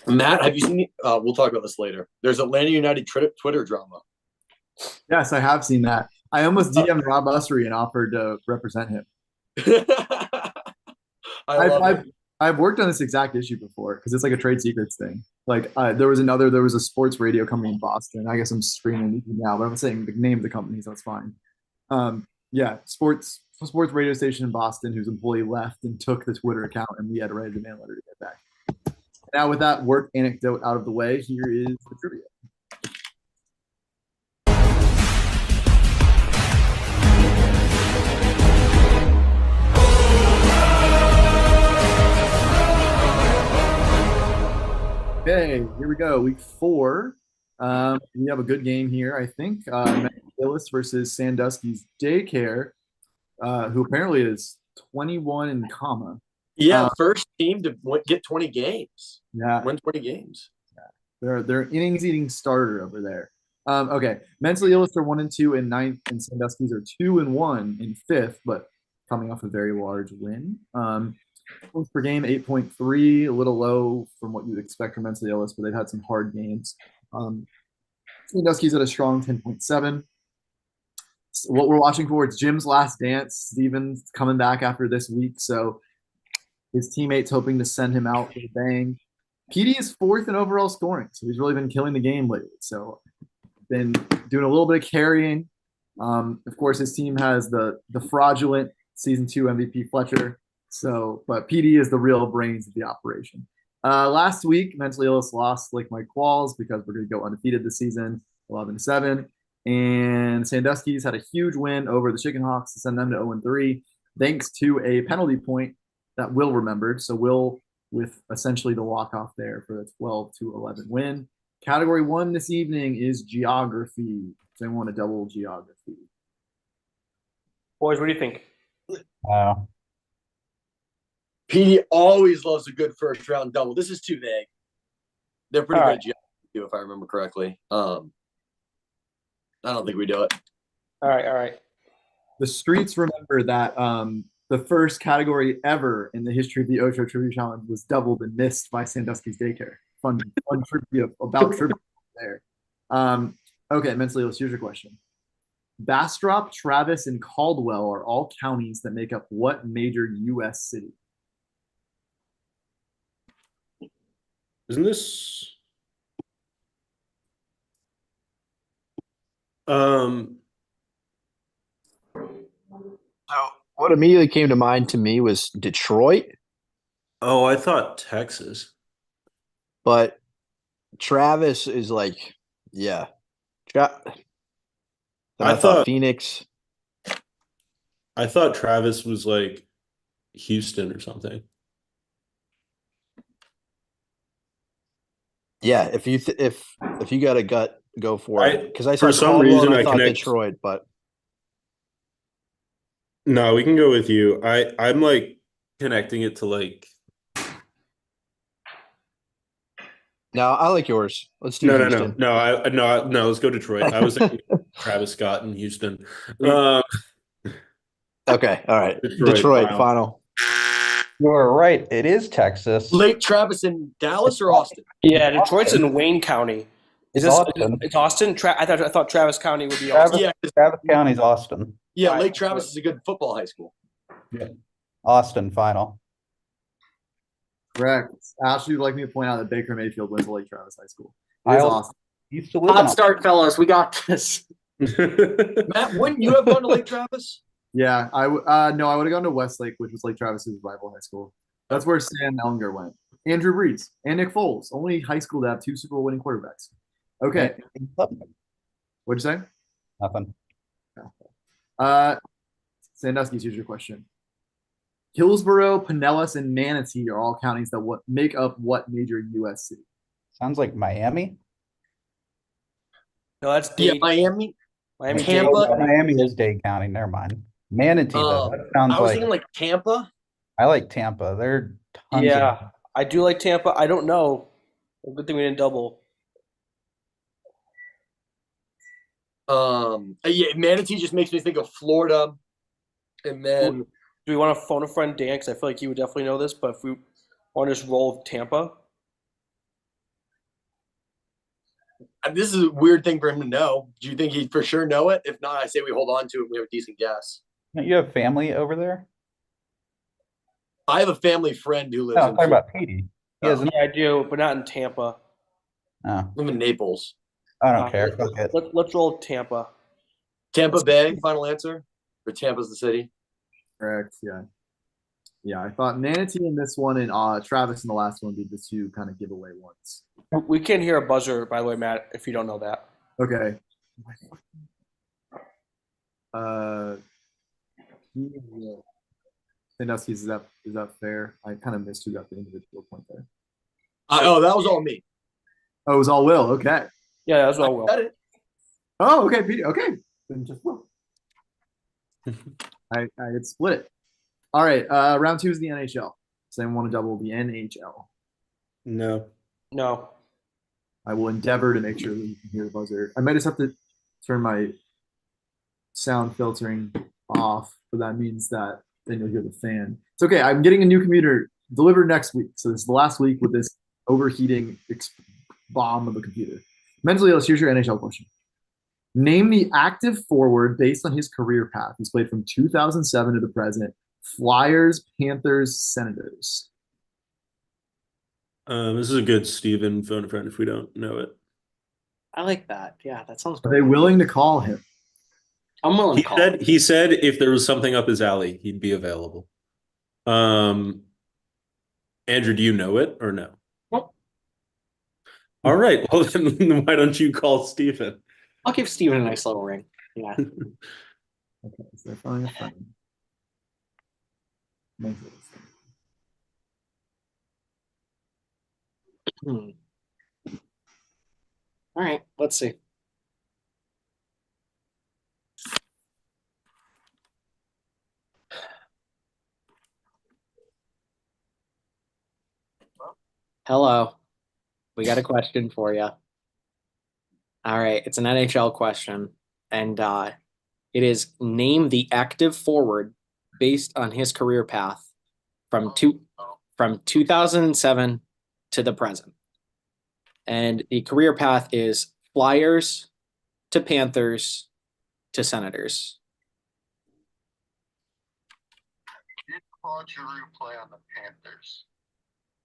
Matt, have you seen? We'll talk about this later. There's Atlanta United Twitter drama. Yes, I have seen that. I almost DM'd Rob Usry and offered to represent him. I've worked on this exact issue before because it's like a trade secrets thing. Like there was a sports radio company in Boston. I guess I'm screaming now, but I'm saying the name of the company, so it's fine. Yeah, sports radio station in Boston whose employee left and took the Twitter account, and we had to write a demand letter to get back. Now, with that work anecdote out of the way, here is the trivia. Okay, here we go. Week 4. We have a good game here, I think. Illest versus Sandusky's Daycare, who apparently is 21 in comma. Yeah, first team to get 20 games. Yeah, win 20 games. Yeah. They're innings-eating starter over there. Okay, Mentally Illest are 1-2 in 9th, and Sandusky's are 2-1 in 5th, but coming off a very large win. Points per game 8.3, a little low from what you'd expect from Mentally Illest, but they've had some hard games. Sandusky's at a strong 10.7. So what we're watching for, it's Jim's last dance. Steven's coming back after this week, so his teammates hoping to send him out with a bang. PD is 4th in overall scoring, so he's really been killing the game lately. So been doing a little bit of carrying. Of course, his team has the fraudulent season 2 MVP Fletcher. So, but PD is the real brains of the operation. Last week, Mentally Illest lost Lake Mike Qualls because we're going to go undefeated this season, 11-7. And Sandusky's had a huge win over the Chicken Hawks to send them to 0-3, thanks to a penalty point that Will remembered. So Will with essentially the walk-off there for the 12-11 win. Category 1 this evening is geography. Does anyone want to double geography? Boys, what do you think? PD always loves a good first round double. This is too vague. They're pretty good geography, if I remember correctly. I don't think we do it. All right. The streets remember that the first category ever in the history of the Ocho Trivia Challenge was doubled and missed by Sandusky's Daycare. Fun trivia about trivia there. Okay, Mentally Illest, here's your question. Bastrop, Travis, and Caldwell are all counties that make up what major U.S. city? Isn't this So what immediately came to mind to me was Detroit, Oh, I thought Texas. but Travis is like, yeah. Then I I thought thought Phoenix. I thought Travis was like Houston or something. Yeah, if you got a gut, go for it. Because I saw For some Caldwell reason and I I thought connect. Detroit, but No, we can go with you. I'm like connecting it to like no, I like yours. Let's do no Houston. no. Let's go Detroit. I was thinking Travis Scott in Houston. Okay, all right. Detroit, Detroit final. final. You're right. It is Texas. Lake Travis in Dallas or Austin? Yeah, Detroit's in Wayne County. Is this Austin. It's Austin? I thought Travis County would be Travis, Austin. Yeah, Travis County's Austin. yeah. Right. Lake Travis is a good football high school. Austin final. Correct. Ashley would like me to point out that Baker Mayfield went to Lake Travis High School. It I is also- awesome. Used to live in Hot start, fellas. We got this. Matt, wouldn't you have gone to Lake Travis? Yeah, I would have gone to Westlake, which was Lake Travis's rival high school. That's where Sam Ellinger went. Andrew Brees and Nick Foles, only high school to have 2 Super Bowl winning quarterbacks. Okay, what'd you say? Nothing. Sandusky's, here's your question. Hillsborough, Pinellas, and Manatee are all counties that make up what major U.S. city? Sounds like Miami. No, that's Yeah, Dade. Miami. Miami Tampa. Dade. Oh, Miami is Dade County. Never mind. Manatee, though. That sounds I was like thinking like Tampa. I like Tampa. They're tons Yeah, I do like Tampa. I don't know. Good thing we didn't double. Yeah, Manatee just makes me think of Florida, and then Do we want to phone a friend Dan? Because I feel like he would definitely know this. But if we want to just roll with Tampa, This is a weird thing for him to know. Do you think he'd for sure know it? If not, I say we hold on to it. We have a decent guess. Don't you have family over there? I have a family friend who No, lives I'm in talking Florida. about Petey. He has Yeah, I do, but not in Tampa. Oh, I live in Naples. I don't care. Fuck it. Let's roll Tampa. Tampa Bay, final answer? Or Tampa's the city? Correct. Yeah. Yeah, I thought Manatee in this one and Travis in the last one would be the two kind of giveaway ones. We can't hear a buzzer, by the way, Matt, if you don't know that. Okay. Sandusky, is that fair? I kind of missed who got the individual point there. Oh, that was all me. Oh, it was all Will. Okay. Yeah, that's what I I will. got it. Oh, okay, Pete. Okay. Then just Will. I had split it. All right. Round 2 is the NHL. Does anyone want to double the NHL? No. No. I will endeavor to make sure that you can hear the buzzer. I might just have to turn my sound filtering off, but that means that then you'll hear the fan. It's okay. I'm getting a new computer delivered next week. So this is the last week with this overheating bomb of a computer. Mentally, here's your NHL question. Name the active forward based on his career path. He's played from 2007 to the present. Flyers, Panthers, Senators. This is a good Steven phone friend if we don't know it. I like that. Yeah, that sounds Are they great. willing to call him? I'm willing He to call. said he said if there was something up his alley, he'd be available. Andrew, do you know it or no? Nope. All right. Well, then why don't you call Steven? I'll give Steven a nice little ring. Yeah. Okay, so they're calling a friend. Hmm. All right, let's see. Hello. We got a question for you. All right, it's an NHL question, and it is name the active forward based on his career path from 2007 to the present. And the career path is Flyers to Panthers to Senators. Did Claude Giroux play on the Panthers?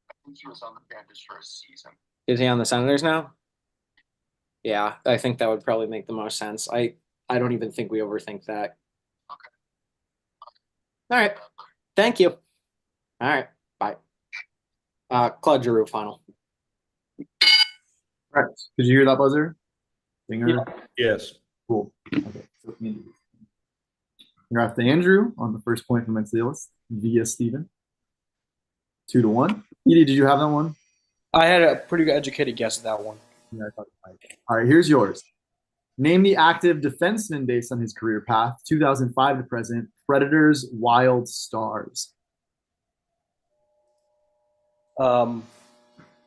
I think he was on the Panthers for a season. Is he on the Senators now? Yeah, I think that would probably make the most sense. I don't even think we overthink that. Okay. All right. Thank you. All right. Bye. Claude Giroux final. All right. Did you hear that buzzer? Dinger? Yeah. Yes. Cool. Okay. So congrats to Andrew on the first point from Illest via Steven. 2-1. Edie, did you have that one? I had a pretty good educated guess at that one. Yeah, I thought you might. All right, here's yours. Name the active defenseman based on his career path, 2005 to present. Predators, Wild, Stars.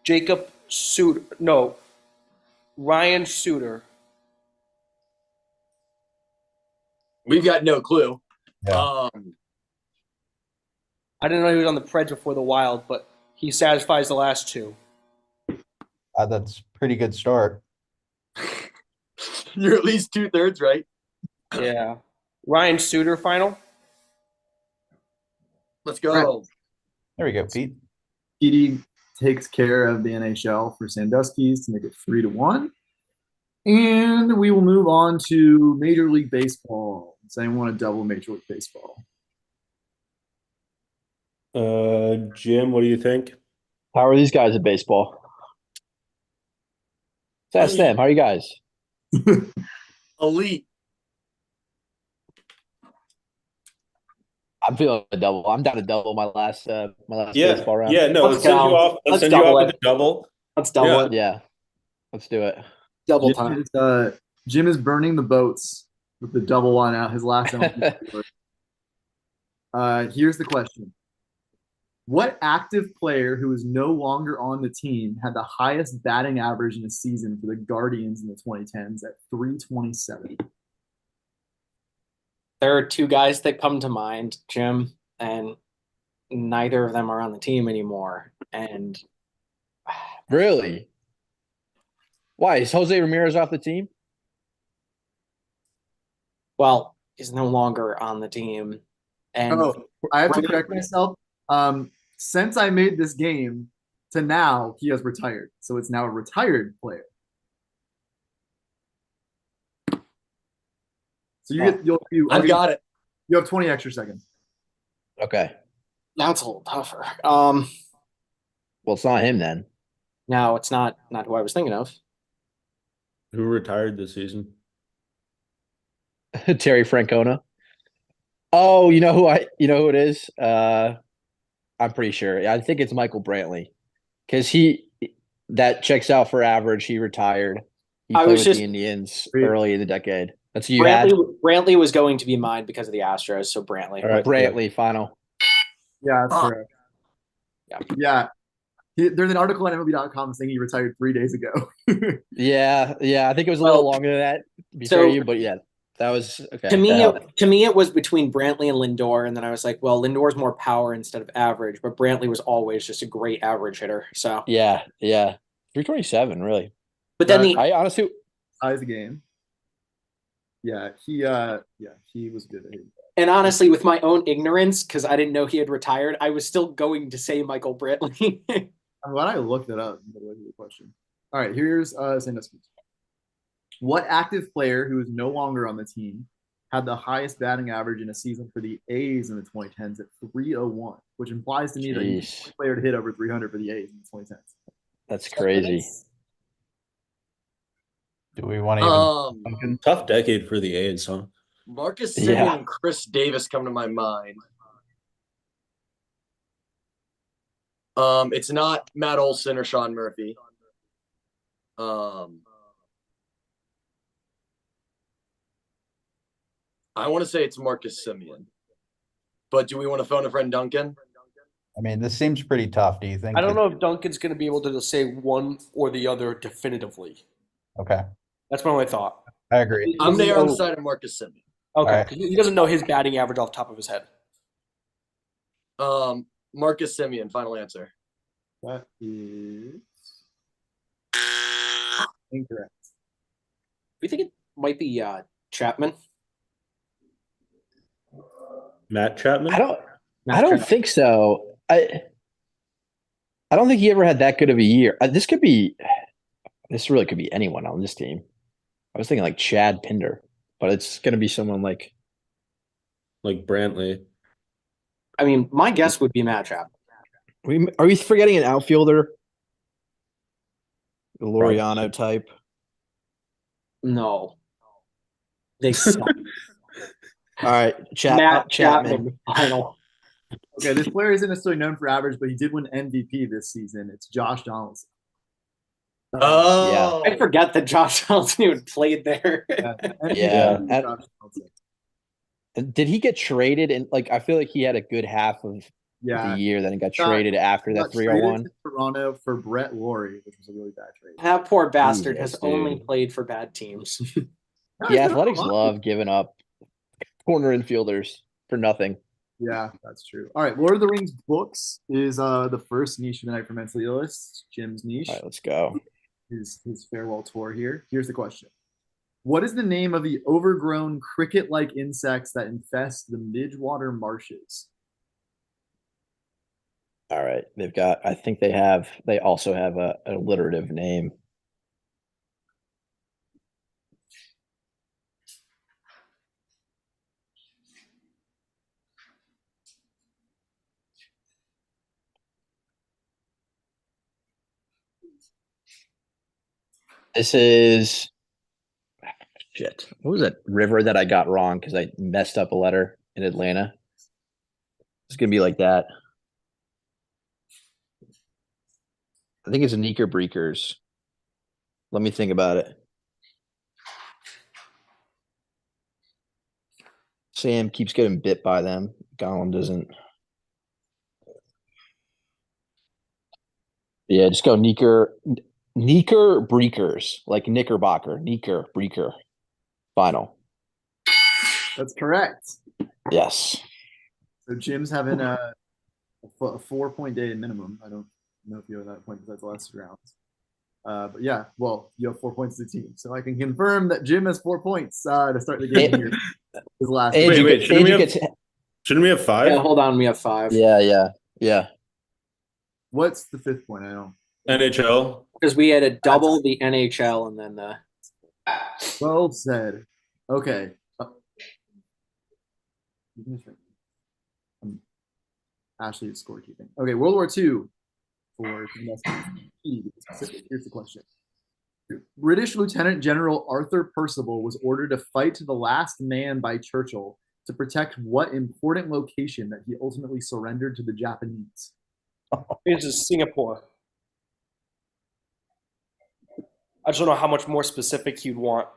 Jacob Suter. No. Ryan Suter. We've got no clue. Yeah. I didn't know he was on the Preds before the Wild, but he satisfies the last two. That's a pretty good start. You're at least 2/3 right. Yeah. Ryan Suter final. Let's go. There we go, Pete. Edie takes care of the NHL for Sandusky's to make it 3-1. And we will move on to Major League Baseball. Does anyone want to double Major League Baseball? Jim, what do you think? How are these guys at baseball? Let's ask them. How are you guys? Elite. I'm feeling a double. I'm down to double my last Yeah. baseball round. Yeah, no, let's send you count. off. Let's Let's send you double off it. with a double. Let's double Yeah. it. Yeah. Let's do it. Double time. Jim is burning the boats with the double one out. His last one. Here's the question. What active player who is no longer on the team had the highest batting average in a season for the Guardians in the 2010s at 327? There are two guys that come to mind, Jim, and neither of them are on the team anymore. And Really? Why is Jose Ramirez off the team? Well, he's no longer on the team. And Oh, I have to correct myself. Since I made this game to now, he has retired. So it's now a retired player. So I've got it. You have 20 extra seconds. Okay. now it's a little tougher. Well, it's not him then. No, it's not who I was thinking of. Who retired this season? Terry Francona. Oh, you know who it is? I'm pretty sure. I think it's Michael Brantley. Because that checks out for average. He retired. He I played was with just- the Indians early in the decade. That's who you had? Brantley was going to be mine because of the Astros, so Brantley. All right. Brantley, final. Yeah, that's correct. Yeah. Yeah. There's an article on MLB.com saying he retired 3 days ago. Yeah. I think it was a little longer than that, to be fair to you, but yeah, that was okay. To me, it was between Brantley and Lindor, and then I was like, well, Lindor's more power instead of average, but Brantley was always just a great average hitter. So Yeah. 327, really. but then I honestly Size the game. Yeah, he was good at it. and honestly, with my own ignorance, because I didn't know he had retired, I was still going to say Michael Brantley. I'm glad I looked it up. By the way, the question. All right, here's Sandusky. What active player who is no longer on the team had the highest batting average in a season for the A's in the 2010s at 301, which implies to me that he's the only player to hit over 300 for the A's in the 2010s. that's crazy. Do we want to even? Tough decade for the A's, huh? Marcus Semien and Chris Davis come to my mind. It's not Matt Olson or Sean Murphy. I want to say it's Marcus Semien. But do we want to phone a friend Duncan? I mean, this seems pretty tough. Do you think? I don't know if Duncan's going to be able to say one or the other definitively. Okay, That's my only thought. I agree. I'm there on the side of Marcus Semien. Okay, All right. 'cause he doesn't know his batting average off the top of his head. Marcus Semien, final answer. That is incorrect. We think it might be Chapman. Matt Chapman? I don't think so. I don't think he ever had that good of a year. This really could be anyone on this team. I was thinking like Chad Pinder, but it's going to be someone like Brantley. I mean, my guess would be Matt Chapman. Are we forgetting an outfielder? The Laureano type. No. They suck. All right, Matt Chapman. Final. Okay, this player isn't necessarily known for average, but he did win MVP this season. It's Josh Donaldson. Oh, I forget that Josh Donaldson even played there. Yeah. Josh Donaldson. Did he get traded? And I feel like he had a good half of the year, then he got traded after that 301. To Toronto for Brett Laurie, which was a really bad trade. That poor bastard Jesus, has only dude. played for bad teams. Yeah, Athletics love giving up corner infielders for nothing. Yeah, that's true. All right, Lord of the Rings books is the first niche of the night for Mentally Illest. Jim's niche. All right, let's go. His farewell tour here. Here's the question. What is the name of the overgrown cricket-like insects that infest the Midgewater marshes? All right, I think they also have a alliterative name. This is shit. What was that river that I got wrong because I messed up a letter in Atlanta? It's gonna be like that. I think it's Knickerbreakers. Let me think about it. Sam keeps getting bit by them. Gollum doesn't. Yeah, just go Knickerbreakers, like Knickerbocker, Knickerbreaker. Final. That's correct. Yes. So Jim's having a 4-point day minimum. I don't know if you have that point because that's the last round. But yeah, well, you have 4 points to the team, so I can confirm that Jim has 4 points to start the game here. His last. Andrew, Wait, shouldn't we Andrew have- Shouldn't we have 5? Yeah, hold on. We have 5. yeah. What's the 5th point? I don't. NHL. Because we had to double the NHL and then the. Well said. Okay. Ashley is scorekeeping. Okay, World War II for specific. Here's the question. British Lieutenant General Arthur Percival was ordered to fight to the last man by Churchill to protect what important location that he ultimately surrendered to the Japanese? This is Singapore. I just don't know how much more specific you'd want,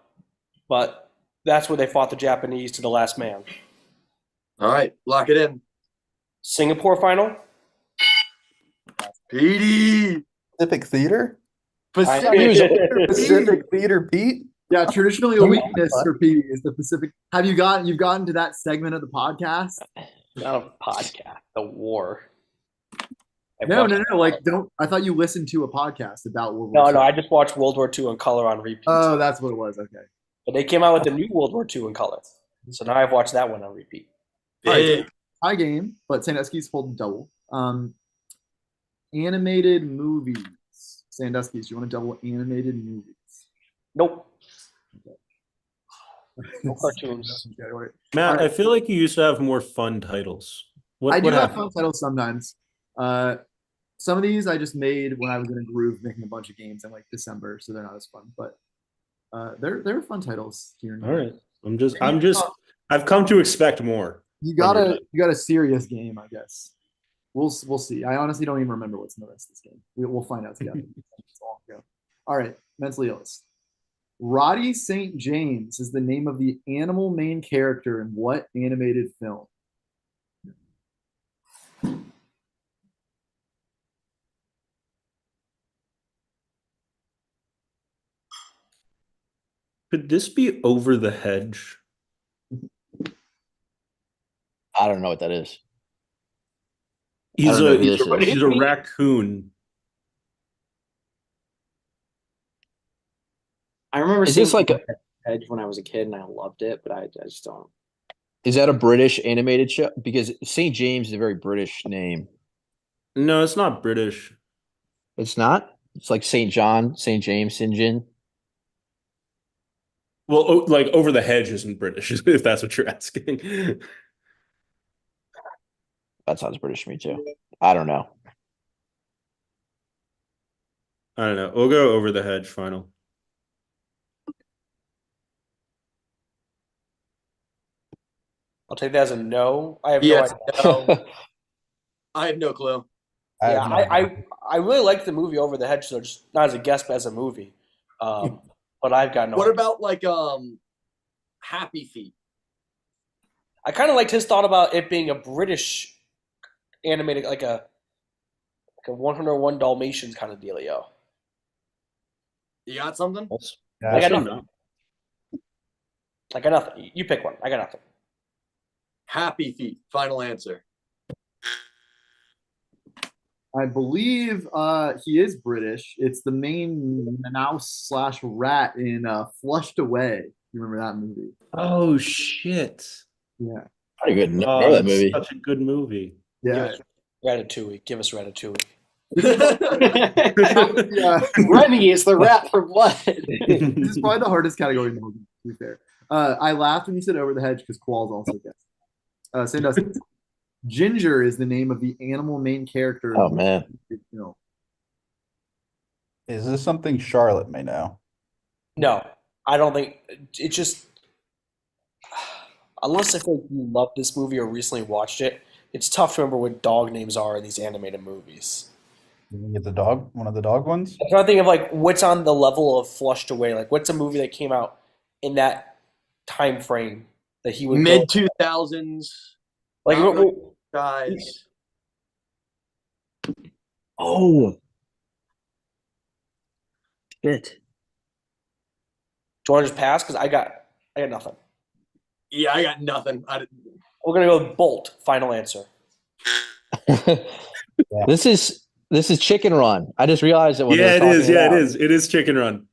but that's where they fought the Japanese to the last man. All right, lock it in. Singapore final? Petey. Pacific Theater? Pacific. Theater, Pete? Yeah, traditionally a weakness for P is the Pacific. You've gotten to that segment of the podcast? Not a podcast, the war. No. Like, I thought you listened to a podcast about World No, War II. I just watched World War II in color on repeat. Oh, that's what it was. Okay. But they came out with the new World War II in color. So now I've watched that one on repeat. All right, high game, but Sandusky's holding double. Animated movies. Sandusky's, do you want to double animated movies? Nope. No cartoons. Okay, all right. Matt, All right. I feel like you used to have more fun titles. I do what have happened? fun titles sometimes. Some of these I just made when I was in a groove making a bunch of games in like December, so they're not as fun. But they're fun titles here. And All right. I've come to expect more. You got a serious game, I guess. We'll see. I honestly don't even remember what's in the rest of this game. We'll find out together. All right, mentally illest. Roddy St. James is the name of the animal main character in what animated film? Could this be Over the Hedge? I don't know what that is. He's don't know a who this is. he's a raccoon. I remember Is seeing this like Edge when I was a kid and I loved it, but I just don't. Is that a British animated show? Because St. James is a very British name. No, it's not British. It's not? It's like St. John, St. James, St. John. Well, like Over the Hedge isn't British, if that's what you're asking. That sounds British to me too. I don't know. I don't know. We'll go Over the Hedge final. I'll take that as a no. I have Yes. no idea. I have no clue. Yeah, I really like the movie Over the Hedge, so just not as a guest, but as a movie. But I've got no What idea. about like Happy Feet? I kind of liked his thought about it being a British animated, like a 101 Dalmatians kind of dealio. You got something? I got nothing. I got nothing. You pick one. I got nothing. Happy Feet. Final answer. I believe he is British. It's the main mouse / rat in Flushed Away. You remember that movie? Oh shit! Yeah. Pretty good. Oh, Remember that that's movie. such a good movie. Yeah. Ratatouille. Give us Ratatouille. Yeah. Remy is the rat from Blood. This is probably the hardest category in the movie, to be fair. I laughed when you said Over the Hedge because Qualls also guessed. Sandusky. Ginger is the name of the animal main character. Oh man. Is this something Charlotte may know? No, I don't think it's just unless I think you love this movie or recently watched it. It's tough to remember what dog names are in these animated movies. Did you get the dog? One of the dog ones? I'm trying to think of like what's on the level of Flushed Away. Like what's a movie that came out in that time frame that he would Mid 2000s. like Guys. Oh. Shit. Do you want to just pass? Because I got nothing. Yeah, I got nothing. We're gonna go with Bolt. Final answer. This is This is Chicken Run. I just realized it when Yeah, they it were is. talking Yeah, it out. is. It is Chicken Run.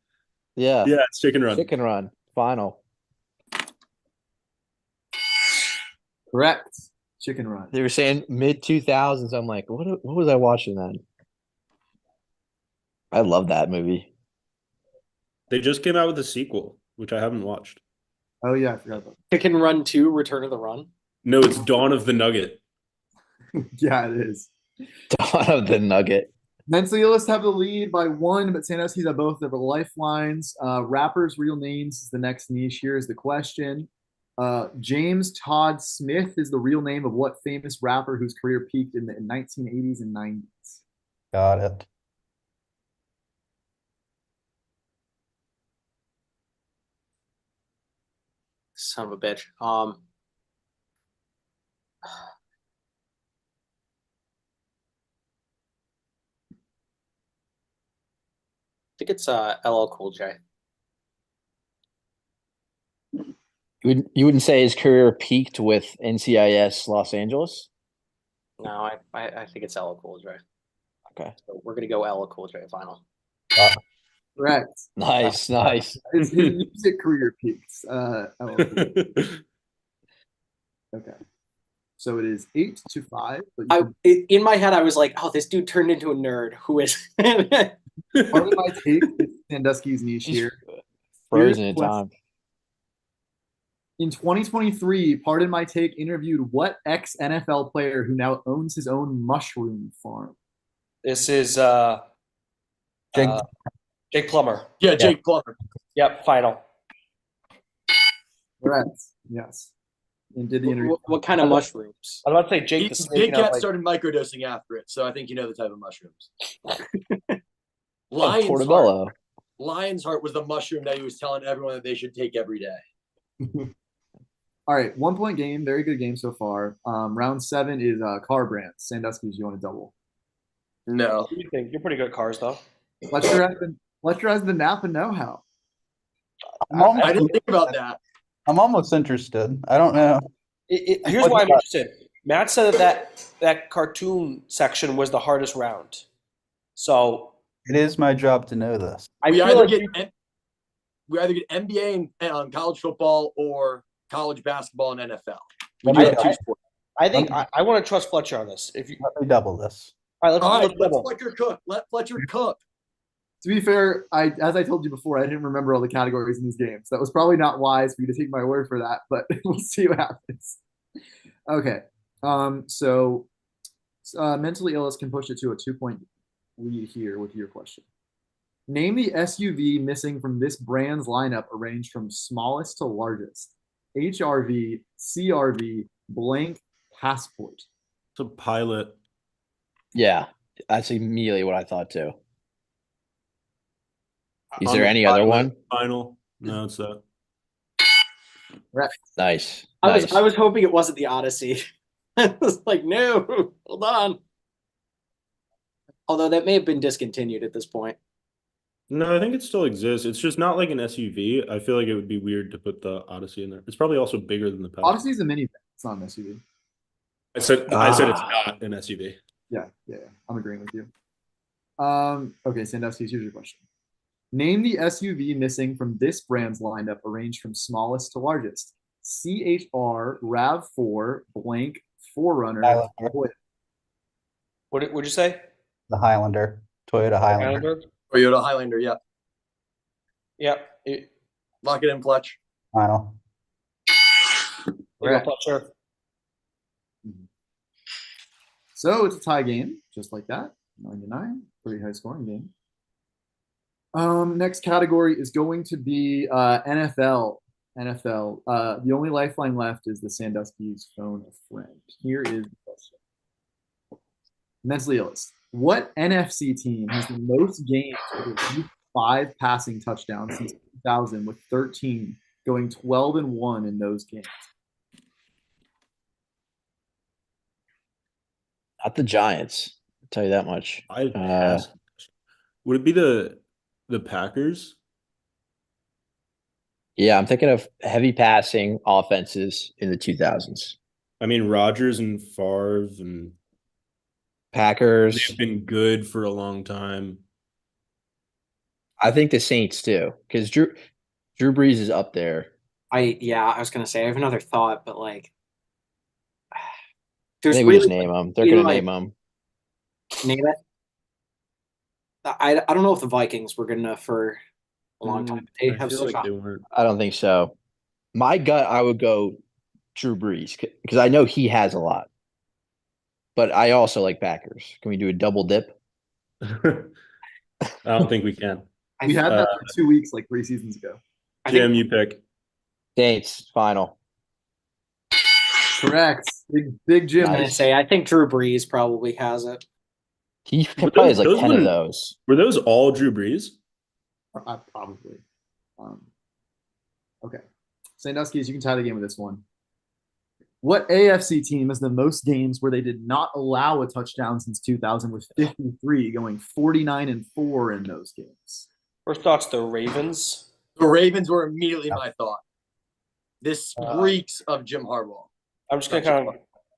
Yeah. Yeah, it's Chicken Run. Chicken Run. Final. Correct. Chicken Run. They were saying mid 2000s. I'm like, what was I watching then? I love that movie. They just came out with a sequel, which I haven't watched. Oh yeah, I forgot about Chicken Run 2, Return of the Run. No, it's Dawn of the Nugget. that. Yeah, it is. Dawn of the Nugget. Mentally Illest have the lead by 1, but Sandusky's have both of the lifelines. Rappers' real names is the next niche. Here is the question. James Todd Smith is the real name of what famous rapper whose career peaked in the 1980s and 90s? Got it. Son of a bitch. I think it's LL Cool J. You wouldn't say his career peaked with NCIS Los Angeles? No, I think it's LL Cool J. Okay. So we're gonna go LL Cool J final. Correct. Nice, nice. His music career peaks. Okay. So it is 8-5. But In my head, I was like, "Oh, this dude turned into a nerd. Who is?" part of my take is Sandusky's niche here. Frozen Here's in the time. In 2023, Pardon My Take interviewed what ex-NFL player who now owns his own mushroom farm? This is Jake, Jake Plummer. Yeah, Jake Plummer. Yep, final. Correct. Yes. And did the interview. What kind of mushrooms? I was about to say Jake the Snake. Jake got started microdosing after it, so I think you know the type of mushrooms. Oh, Portobello. Lion's Heart was the mushroom that he was telling everyone that they should take every day. All right, 1-point game. Very good game so far. Round 7 is car brands. Sandusky's, you want to double? No. What do you think? You're pretty good at cars, though. Fletcher has the Napa know-how. I didn't think about that. I'm almost interested. I don't know. Here's why I'm interested. Matt said that cartoon section was the hardest round. So It is my job to know this. I We feel either like get NBA and college football or college basketball and NFL. We Let do me- have two sports. I think I want to trust Fletcher on this. If you Let me double this. all right, All right, let's let double. Fletcher cook. Let Fletcher cook. To be fair, as I told you before, I didn't remember all the categories in these games. That was probably not wise for you to take my word for that, but we'll see what happens. Okay. So Mentally Illest can push it to a 2-point lead here with your question. Name the SUV missing from this brand's lineup arranged from smallest to largest. HRV, CRV, blank, Passport. It's a Pilot. Yeah, that's immediately what I thought too. Is On there the any other Pilot one? Final. No, it's that. Nice. I Nice. was hoping it wasn't the Odyssey. I was like, no, hold on. Although that may have been discontinued at this point. No, I think it still exists. It's just not like an SUV. I feel like it would be weird to put the Odyssey in there. It's probably also bigger than the Pilot. Odyssey's a minivan. It's not an SUV. I said it's not an SUV. Yeah. I'm agreeing with you. Okay, Sandusky, here's your question. Name the SUV missing from this brand's lineup arranged from smallest to largest. CHR, RAV4, blank, Forerunner. Highlander. Toyota. What would you say? The Highlander. Toyota Highlander. Toyota Highlander, yeah. Yep. Lock it in, Fletch. Final. Fletcher. So it's a tie game, just like that. 9-9, pretty high scoring game. Next category is going to be NFL. The only lifeline left is the Sandusky's phone a friend. Here is the question. Mentally Illest. What NFC team has the most games with at least 5 passing touchdowns since 2000, with 13 going 12-1 in those games? Not the Giants. I'll tell you that much. I'd pass. Would it be the Packers? Yeah, I'm thinking of heavy passing offenses in the 2000s. I mean, Rodgers and Favre and Packers. They've been good for a long time. I think the Saints too, because Drew Brees is up there. I was gonna say I have another thought, but like, I there's think we just really name them. They're you gonna know, name them. name it. I don't know if the Vikings were good enough for a long time. They I have feel such like a they weren't. I don't think so. My gut, I would go Drew Brees because I know he has a lot, but I also like Packers. Can we do a double dip? I don't think we can. We had Uh, that for 2 weeks, like 3 seasons ago. I Jim, think you pick. Saints final. Correct. Big Jim. I was gonna say I think Drew Brees probably has it. He Were probably has like those 10 of wouldn't- those. Were those all Drew Brees? Probably. Okay. Sandusky's, you can tie the game with this one. What AFC team has the most games where they did not allow a touchdown since 2000 with 53, going 49-4 in those games? First thought's the Ravens. The Ravens were immediately my thought. This reeks of Jim Harbaugh. I'm just gonna kind of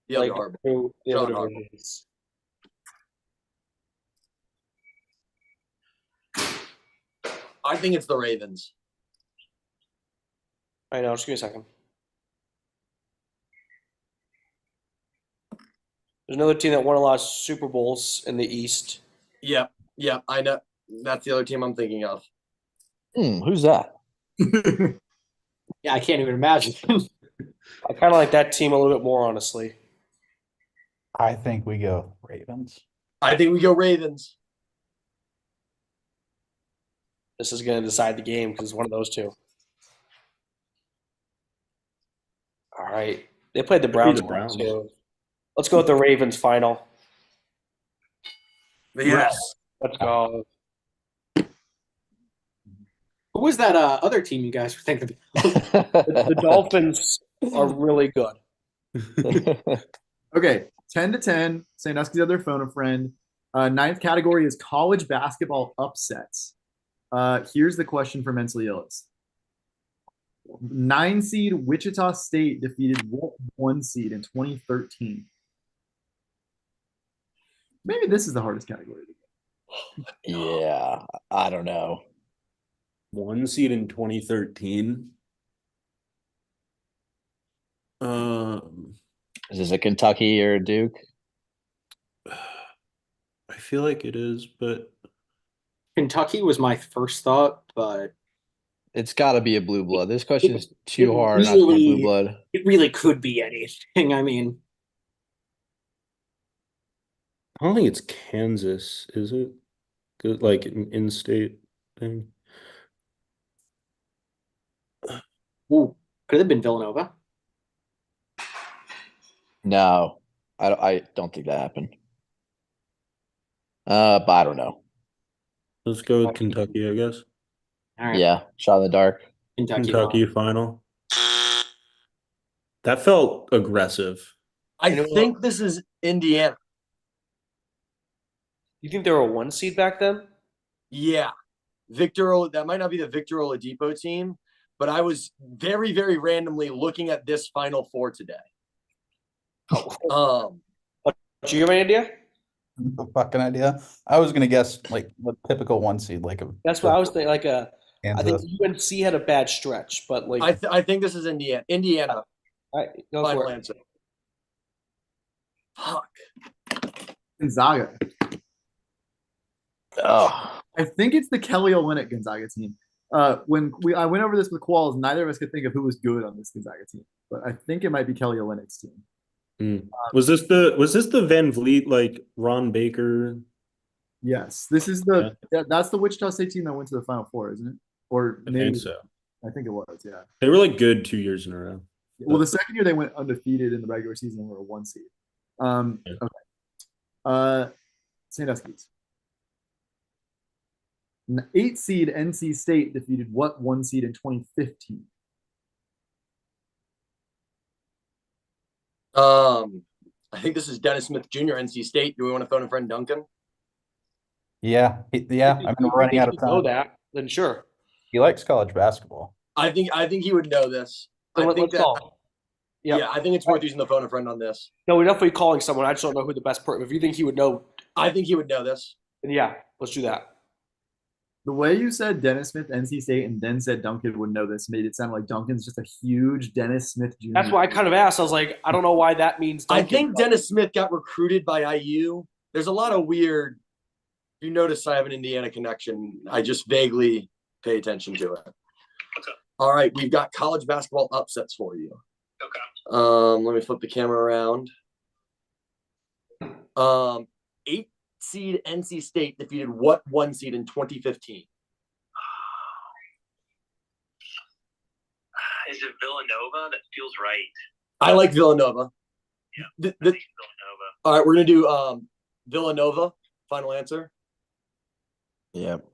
The other like Harbaugh. through the John other Harbaugh. divisions. I think it's the Ravens. I know. Just give me a second. There's another team that won a lot of Super Bowls in the East. Yep, I know. That's the other team I'm thinking of. Who's that? Yeah, I can't even imagine. I kind of like that team a little bit more, honestly. I think we go Ravens. I think we go Ravens. This is going to decide the game because it's one of those two. All right. They played the Browns. the Browns. Too. Let's go with the Ravens final. Yes. Let's go. Who was that other team you guys were thinking of? The Dolphins are really good. Okay, 10-10. Sandusky's other phone a friend. Ninth category is college basketball upsets. Here's the question for Mentally Illest. 9 seed Wichita State defeated what 1 seed in 2013? Maybe this is the hardest category. Yeah, I don't know. 1 seed in 2013. Is this a Kentucky or a Duke? I feel like it is, but Kentucky was my first thought, but It's got to be a blue blood. This question is it too hard not to be really- blue blood. it really could be anything. I mean, I don't think it's Kansas, is it? Like an in-state thing. ooh, could it have been Villanova? No, I don't think that happened. But I don't know. Let's go with Kentucky, I guess. All right, Yeah, shot in the dark. Kentucky final. That felt aggressive. I think this is Indiana. You think they were a 1 seed back then? Yeah. That might not be the Victor Oladipo team, but I was very, very randomly looking at this Final Four today. Do you have any idea? No fucking idea. I was gonna guess like the typical 1 seed, like a That's what I was thinking. Like I think Kansas. UNC had a bad stretch, but like I think this is Indiana. Indiana. go Final for it. answer. Fuck. Gonzaga. Oh, I think it's the Kelly Olynyk Gonzaga team. When I went over this with Qualls, neither of us could think of who was good on this Gonzaga team, but I think it might be Kelly Olynyk's team. Was this the Van Vliet, like Ron Baker? Yes, this is that's the Wichita State team that went to the Final Four, isn't it? Or I maybe think so. I think it was. Yeah. They were like good 2 years in a row. Well, the second year they went undefeated in the regular season and were a 1 seed. Yeah. Okay. Sandusky's. 8 seed NC State defeated what 1 seed in 2015? I think this is Dennis Smith Jr. NC State. Do we want to phone a friend Duncan? Yeah. I've been running out of If you know time. that, then sure. He likes college basketball. I think he would know this. So I think let's that call. Yep. Yeah, I think it's worth using the phone a friend on this. No, we're definitely calling someone. I just don't know who the best person. If you think he would know, I think he would know this. then yeah, let's do that. The way you said Dennis Smith, NC State, and then said Duncan would know this made it sound like Duncan's just a huge Dennis Smith Jr. That's why I kind of asked. I was like, I don't know why that means I Duncan. think Dennis Smith got recruited by IU. There's a lot of weird. You notice I have an Indiana connection. I just vaguely pay attention to it. Okay. All right, we've got college basketball upsets for you. Okay. Let me flip the camera around. 8 seed NC State defeated what 1 seed in 2015? Is it Villanova? That feels right. I like Villanova. Yeah, I think Villanova. All right, we're gonna do Villanova. Final answer. Yep.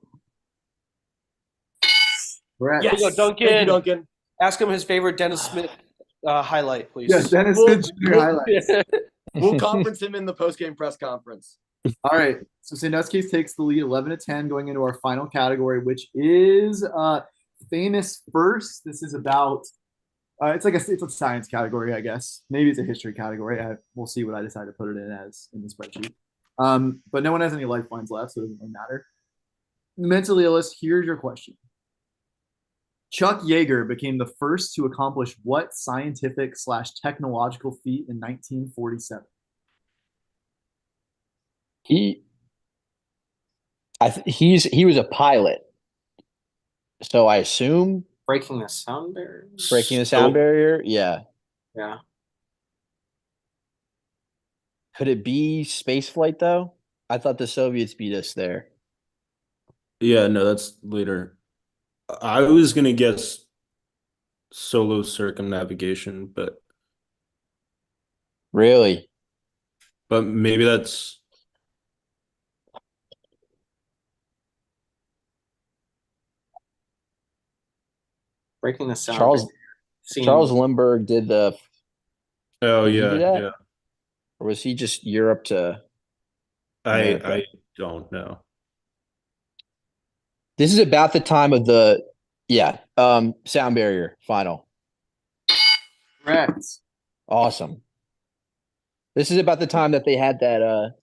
Correct. Yes, There you go, Duncan. Thank you, Duncan. Ask him his favorite Dennis Smith highlight, please. Yeah, Dennis Well, Smith Jr. highlights. We'll conference him in the post-game press conference. All right. So Sandusky takes the lead 11-10 going into our final category, which is famous first. This is about it's a science category, I guess. Maybe it's a history category. We'll see what I decide to put it in as in the spreadsheet. But no one has any lifelines left, so it doesn't really matter. Mentally Illest, here's your question. Chuck Yeager became the first to accomplish what scientific/technological feat in 1947? He was a pilot, so I assume Breaking the sound barrier. breaking the sound barrier. Yeah. Yeah. Could it be space flight though? I thought the Soviets beat us there. Yeah, no, that's later. I was gonna guess solo circumnavigation, but Really? maybe that's Breaking the sound Charles barrier. Seeing- Charles Lindbergh did the, oh Did he do yeah, that? yeah. or was he just Europe to America? I don't know. This is about the time of the sound barrier final. Correct. Awesome. This is about the time that they had that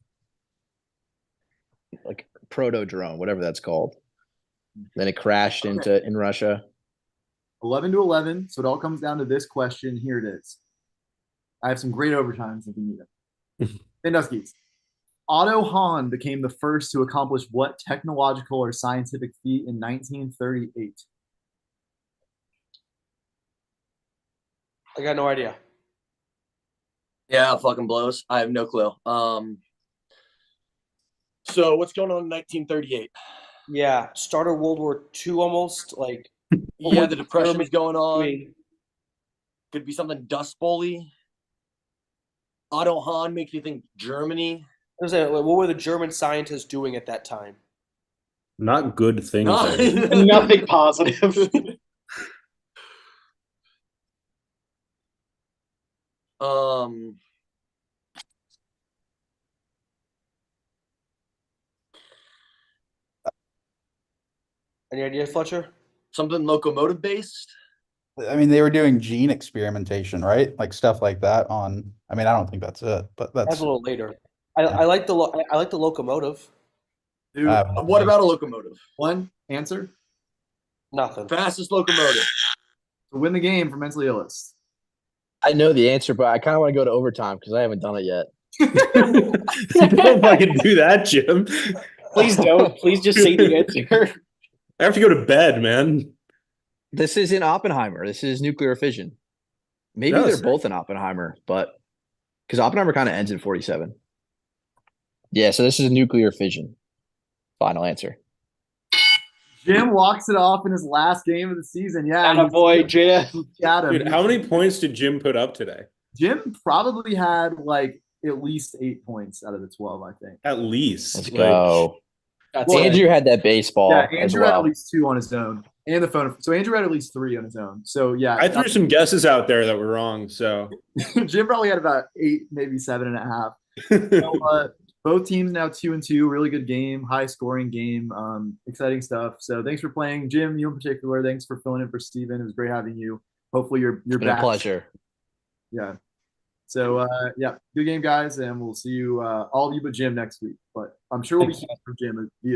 like proto drone, whatever that's called. Then it crashed in Russia. 11-11. So it all comes down to this question. Here it is. I have some great overtimes if you need them. Sandusky's. Otto Hahn became the first to accomplish what technological or scientific feat in 1938? I got no idea. Yeah, fucking blows. I have no clue. So what's going on in 1938? Yeah, started World War II almost. Like, Yeah, the depression is going on. doing- Could be something Dust Bowl-y. Otto Hahn makes me think Germany. I was saying, like, what were the German scientists doing at that time? Not good things. No. Nothing positive. Any idea, Fletcher? Something locomotive based. I mean, they were doing gene experimentation, right? Like stuff like that on. I mean, I don't think that's it, but That's that's. a little later. I like the locomotive. Dude, What about a locomotive? one answer Nothing. Fastest locomotive. to win the game for Mentally Illest. I know the answer, but I kind of want to go to overtime because I haven't done it yet. Don't fucking do that, Jim. Please don't. Please just say the answer. I have to go to bed, man. This is in Oppenheimer. This is nuclear fission. Maybe No, they're sir. both in Oppenheimer, but because Oppenheimer kind of ends in 47. Yeah, so this is nuclear fission. Final answer. Jim walks it off in his last game of the season. Yeah, Boy, Jim. got him. Dude, how many points did Jim put up today? Jim probably had like at least 8 points out of the 12, I think. At least. Let's Like, go. That's Well, it. Andrew had that baseball Yeah, as Andrew had well. at least 2 on his own, and the phone. So Andrew had at least 3 on his own. So yeah, I threw some guesses out there that were wrong, so Jim probably had about 8, maybe 7.5. So, both teams now 2-2. Really good game, high scoring game, exciting stuff. So thanks for playing, Jim. You in particular. Thanks for filling in for Steven. It was great having you. Hopefully you're It's been back. a pleasure. Yeah. So yeah, good game, guys, and we'll see you all of you but Jim next week. But I'm sure we'll be Thanks. seeing from Jim